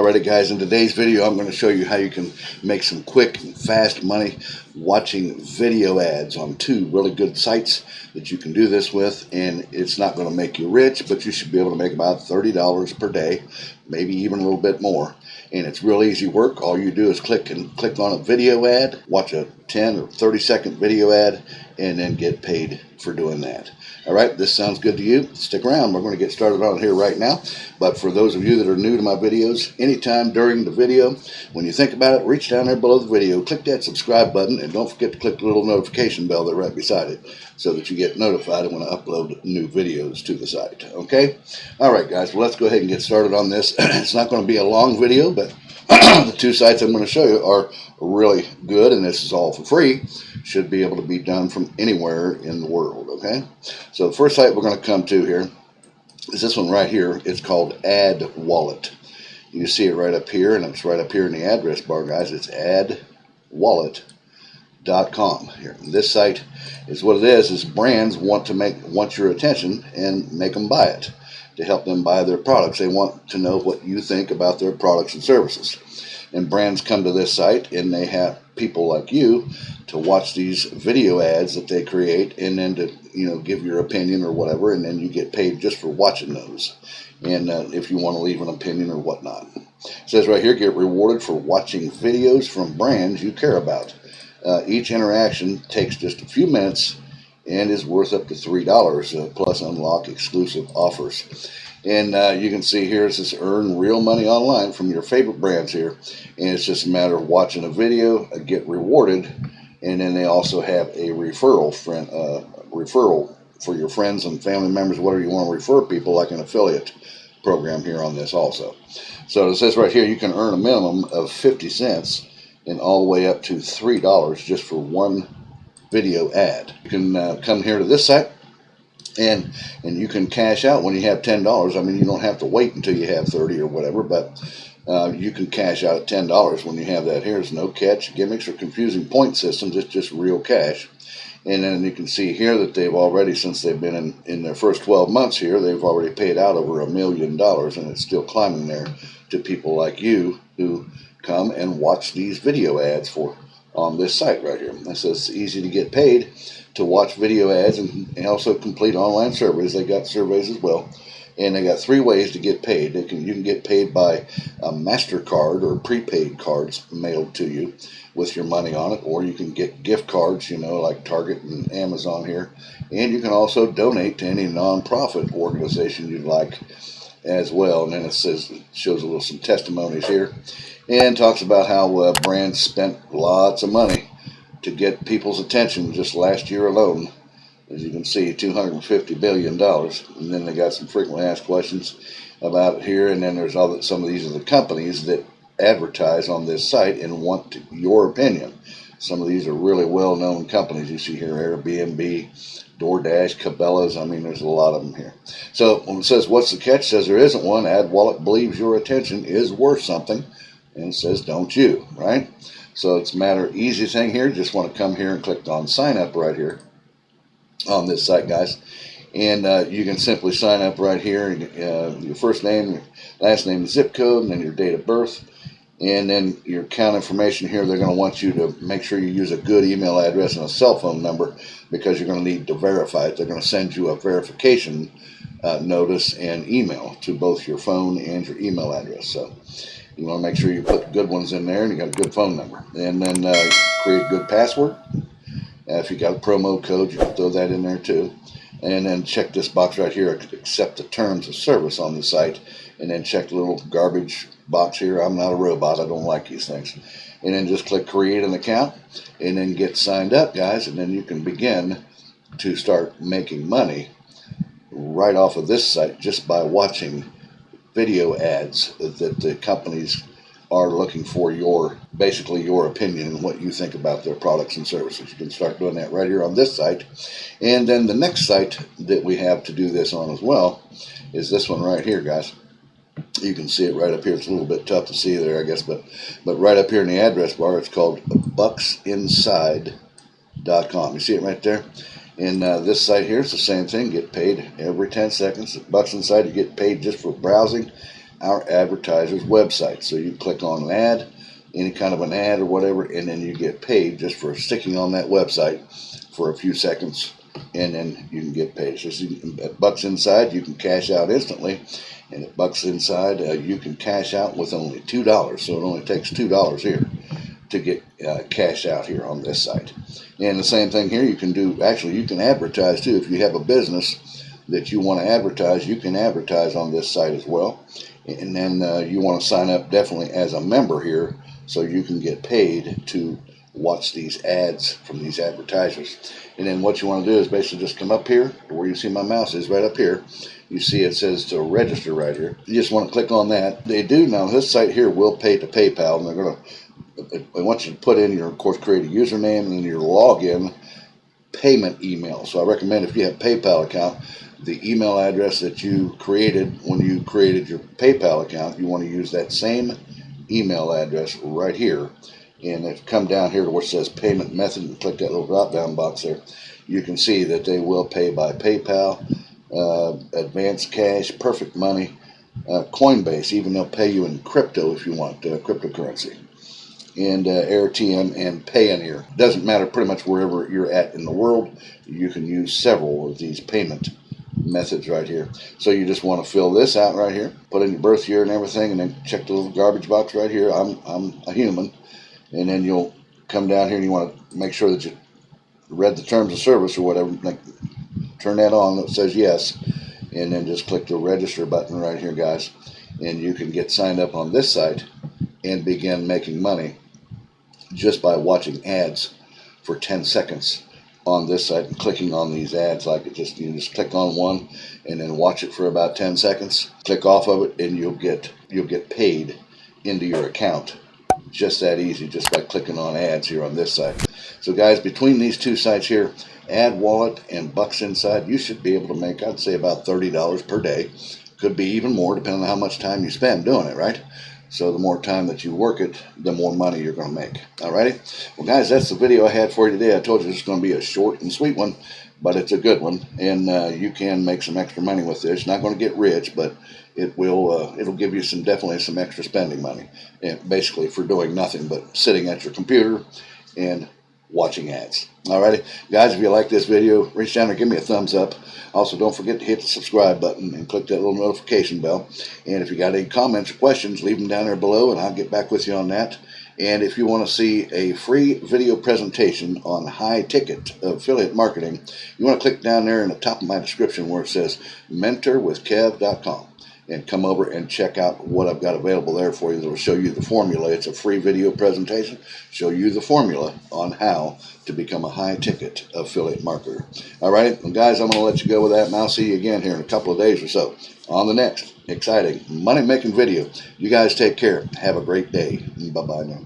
Alrighty guys, in today's video I'm going to show you how you can make some quick and fast money watching video ads on two really good sites that you can do this with, and it's not going to make you rich, but you should be able to make about $30 per day, maybe even a little bit more. And it's real easy work. All you do is click on a video ad, watch a 10 or 30-second video ad, and then get paid for doing that. Alright, this sounds good to you? Stick around. We're going to get started on it here right now. But for those of you that are new to my videos, anytime during the video, when you think about it, reach down there below the video, click that subscribe button, and don't forget to click the little notification bell that's right beside it so that you get notified when I upload new videos to the site. Okay? Alright guys, well let's go ahead and get started on this. It's not going to be a long video, but the two sites I'm going to show you are really good, and this is all for free. Should be able to be done from anywhere in the world. Okay, so the first site we're going to come to here is this one right here. It's called Ad Wallet. You see it right up here, and it's right up here in the address bar, guys. It's adwallet.com. Here, this site is what it is brands want your attention and make them buy it, to help them buy their products. They want to know what you think about their products and services. And brands come to this site, and they have people like you to watch these video ads that they create, and then to give your opinion or whatever, and then you get paid just for watching those. And if you want to leave an opinion or whatnot, it says right here, get rewarded for watching videos from brands you care about. Each interaction takes just a few minutes and is worth up to $3 plus unlock exclusive offers. And you can see here it says earn real money online from your favorite brands here, and it's just a matter of watching a video, get rewarded, and then they also have a referral for your friends and family members, whatever you want to refer people, like an affiliate program here on this also. So it says right here you can earn a minimum of 50 cents and all the way up to $3 just for one video ad. You can come here to this site, and you can cash out when you have $10. I mean, you don't have to wait until you have 30 or whatever, but you can cash out at $10 when you have that. Here's no catch, gimmicks, or confusing point systems. It's just real cash. And then you can see here that they've already, since they've been in their first 12 months here, they've already paid out over $1 million, and it's still climbing there to people like you who come and watch these video ads on this site right here. It says it's easy to get paid to watch video ads and also complete online surveys. They got surveys as well, and they got 3 ways to get paid. You can get paid by a MasterCard or prepaid cards mailed to you with your money on it, or you can get gift cards, like Target and Amazon here, and you can also donate to any nonprofit organization you'd like as well. And then it shows some testimonies here, and talks about how brands spent lots of money to get people's attention just last year alone. As you can see, $250 billion. And then they got some frequently asked questions about here, and then there's some of these are the companies that advertise on this site and want your opinion. Some of these are really well-known companies. You see here Airbnb, DoorDash, Cabela's. I mean, there's a lot of them here. So when it says, what's the catch? It says there isn't one. AdWallet believes your attention is worth something, and it says, don't you, right? So it's a matter of easy thing here. Just want to come here and click on sign up right here on this site, guys. And you can simply sign up right here. Your first name, your last name, zip code, and then your date of birth. And then your account information here. They're going to want you to make sure you use a good email address and a cell phone number, because you're going to need to verify it. They're going to send you a verification notice and email to both your phone and your email address. So you want to make sure you put the good ones in there, and you got a good phone number. And then create a good password. If you got a promo code, you can throw that in there too. And then check this box right here, accept the terms of service on the site. And then check the little garbage box here. I'm not a robot. I don't like these things. And then just click create an account, and then get signed up, guys. And then you can begin to start making money right off of this site just by watching video ads that the companies are looking for basically your opinion and what you think about their products and services. You can start doing that right here on this site. And then the next site that we have to do this on as well is this one right here, guys. You can see it right up here. It's a little bit tough to see there, I guess, but right up here in the address bar, it's called bucksinside.com. You see it right there? And this site here is the same thing. Get paid every 10 seconds. At Bucks Inside, you get paid just for browsing our advertiser's website. So you click on an ad, any kind of an ad or whatever, and then you get paid just for sticking on that website for a few seconds, and then you can get paid. So at Bucks Inside, you can cash out instantly, and at Bucks Inside, you can cash out with only $2. So it only takes $2 here to get cash out here on this site. And the same thing here, you can do, actually you can advertise too. If you have a business that you want to advertise, you can advertise on this site as well. And then you want to sign up definitely as a member here, so you can get paid to watch these ads from these advertisers. And then what you want to do is basically just come up here where you see my mouse is, right up here. You see it says to register right here. You just want to click on that. They do now, this site here will pay to PayPal, and they want you to put in your, of course, create a username and then your login payment email. So I recommend, if you have a PayPal account, the email address that you created when you created your PayPal account, you want to use that same email address right here. And if you come down here to where it says payment method and click that little drop down box there, you can see that they will pay by PayPal, advanced cash, perfect money, Coinbase. Even they'll pay you in crypto if you want, cryptocurrency, and AirTM and Payoneer. Doesn't matter, pretty much wherever you're at in the world, you can use several of these payment methods right here. So you just want to fill this out right here, put in your birth year and everything, and then check the little garbage box right here. I'm a human. And then you'll come down here and you want to make sure that you read the terms of service or whatever. Like, turn that on that says yes, and then just click the register button right here, guys, and you can get signed up on this site and begin making money just by watching ads for 10 seconds on this site and clicking on these ads. Like, you just click on one and then watch it for about 10 seconds, click off of it, and you'll get paid into your account. Just that easy, just by clicking on ads here on this site. So guys, between these two sites here, Ad Wallet and Bucks Inside, you should be able to make, I'd say, about $30 per day. Could be even more, depending on how much time you spend doing it, right? So the more time that you work it, the more money you're going to make. Alrighty? Well, guys, that's the video I had for you today. I told you it's going to be a short and sweet one, but it's a good one, and you can make some extra money with this. You're not going to get rich, but it'll give you definitely some extra spending money, and basically for doing nothing but sitting at your computer and watching ads. Alrighty, guys, if you like this video, reach down and give me a thumbs up. Also, don't forget to hit the subscribe button and click that little notification bell. And if you got any comments or questions, leave them down there below, and I'll get back with you on that. And if you want to see a free video presentation on high-ticket affiliate marketing, you want to click down there in the top of my description where it says mentorwithkev.com. And come over and check out what I've got available there for you. That will show you the formula. It's a free video presentation. Show you the formula on how to become a high-ticket affiliate marketer. All right, well, guys, I'm going to let you go with that, and I'll see you again here in a couple of days or so on the next exciting money-making video. You guys take care. Have a great day. Bye-bye now.